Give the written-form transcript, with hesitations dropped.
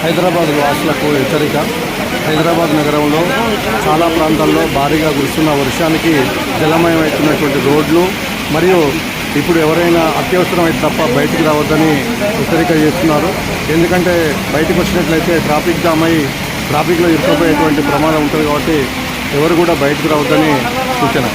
హైదరాబాద్ వాసులకు హెచ్చరిక. హైదరాబాద్ నగరంలో చాలా ప్రాంతాల్లో భారీగా కురుస్తున్న వర్షానికి జలమయమవుతున్నటువంటి రోడ్లు మరియు ఇప్పుడు ఎవరైనా అత్యవసరమైతే తప్ప బయటికి రావద్దని హెచ్చరిక చేస్తున్నారు. ఎందుకంటే బయటకు వచ్చినట్లయితే ట్రాఫిక్ జామ్ అయి ట్రాఫిక్లో ఇరుక్కుపోయేటువంటి ప్రమాదం ఉంటుంది కాబట్టి ఎవరు కూడా బయటకు రావద్దని సూచన.